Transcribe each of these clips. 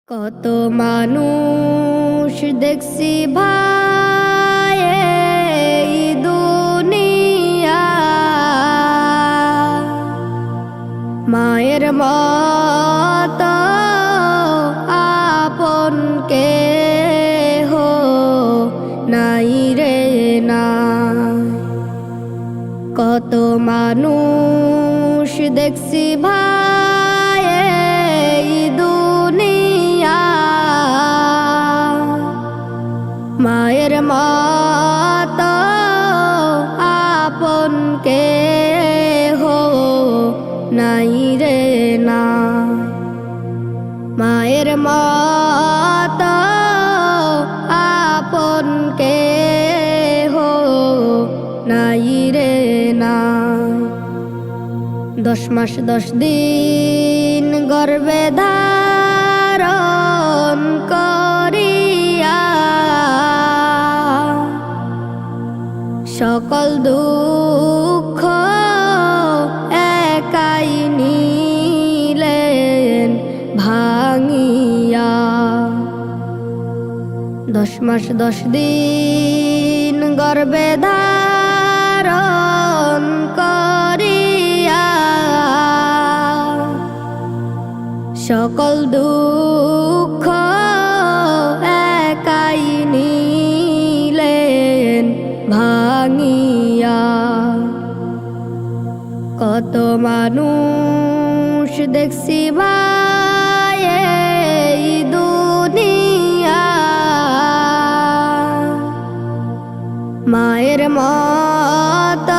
কত মানুষ দেখছি ভাই এই দুনিয়া, মায়ের মত আপন কেহ নাই রে না। কত মানুষ দেখছি ভাই এই দুনিয়া, মায়ের মত আপন কেহ নাই রে না। মায়ের মত আপন কেহ নাই রে না। 10 মাস 10 দিন গর্ভে ধারণ করিয়া, সকল দুঃখ একাই নিলেন ভাঙিয়া। 10 মাস 10 দিন গর্ভে ধারণ করিয়া, সকল দুঃখ একাই নিলেন ভাঙিয়া। কত মানুষ দেখছি ভাই এই দুনিয়া, মায়ের মত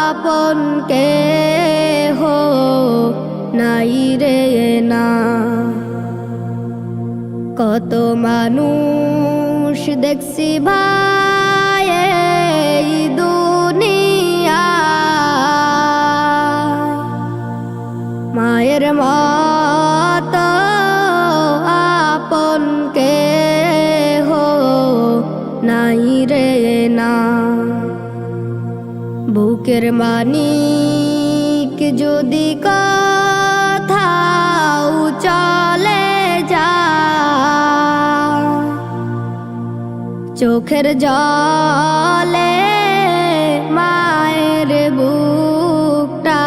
আপন কেহ নাই রে না। কত মানুষ দেখছি ভাই এই দুনিয়া, মায়ের মত আপন কেহ নাই রে না। বুকের মানিক যদি কোথাও চলে যায়, চোখের জলে মায়ের বুকটা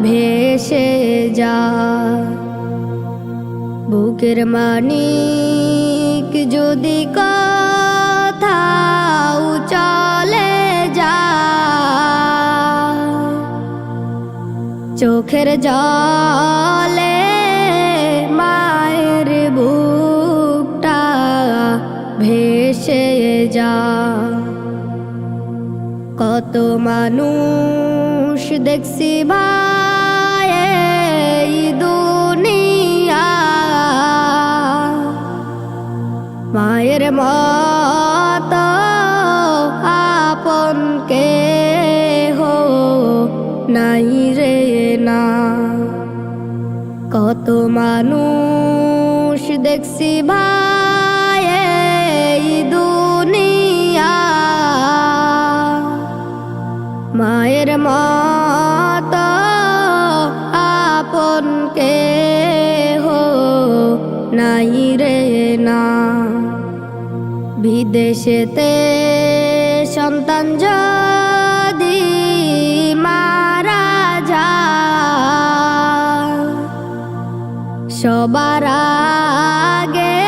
ভেসে যায়। বুকের মানিক যদি কোথাও চলে যায়, চোখের জলে মায়ের বুকটা ভেসে যায়। কত মানুষ দেখছি ভাই এই দুনিয়া, মায়ের মত আপন কেহ নাই রে না। কত মানুষ দেখছি ভাই এই দুনিয়া, মায়ের মত আপন কেহ নাই রে না। বিদেশেতে সন্তান যদি মারা যায়, সবার আগে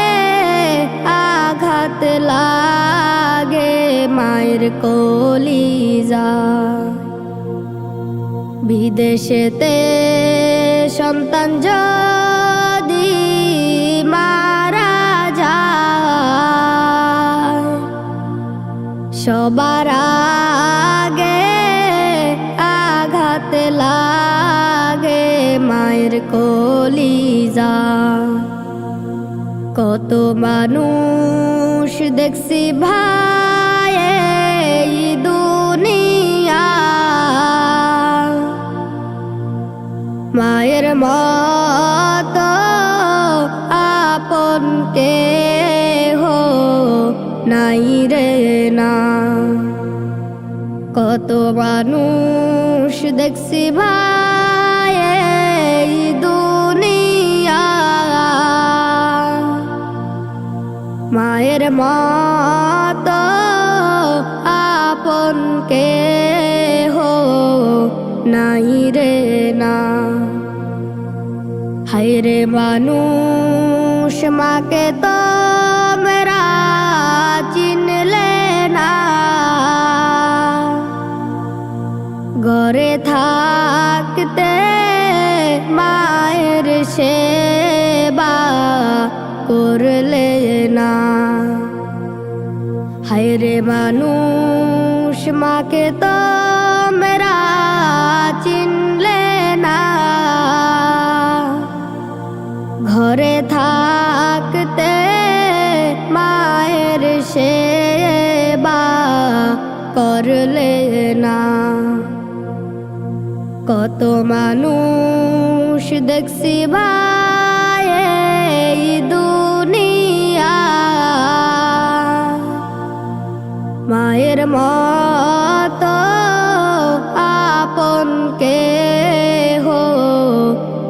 আঘাত লাগে মায়ের কলিজা। বিদেশেতে সন্তান যদি মারা যায়, সবার আগে আঘাত লাগে মায়ের কলিজা। কত মানুষ দেখছি ভাই এই দুনিয়া, মায়ের মত আপন কেহ নাই রে না। কত মানুষ দেখছি ভাই এই দুনিয়া, মতো আপন কেহ নাই রে না। হায়রে মানুষ মাকে তোমরা চিনলে না, ঘরে থাকতে মায়ের সেবা করলে না। হায়রে মানুষ মাকে তোমরা চিনলে না, ঘরে থাকতে মায়ের সেবা করলে না। কত মানুষ দেখছি ভাই এই দুনিয়া, মায়ের মতো আপন কেহ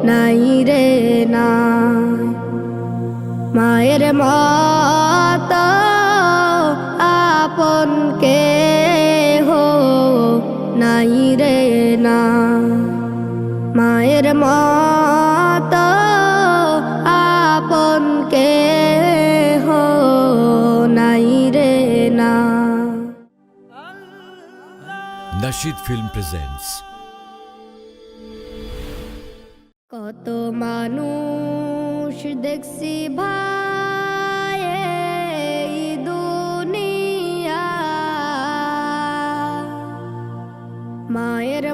নাই রে না। মায়ের মতো আপন কেহ নাই রে না। মায়ের মতো আপন কেহ নাই রে না। Nasheed Film presents কত মানুষ দেখছি ভাই এই দুনিয়া, মায়ের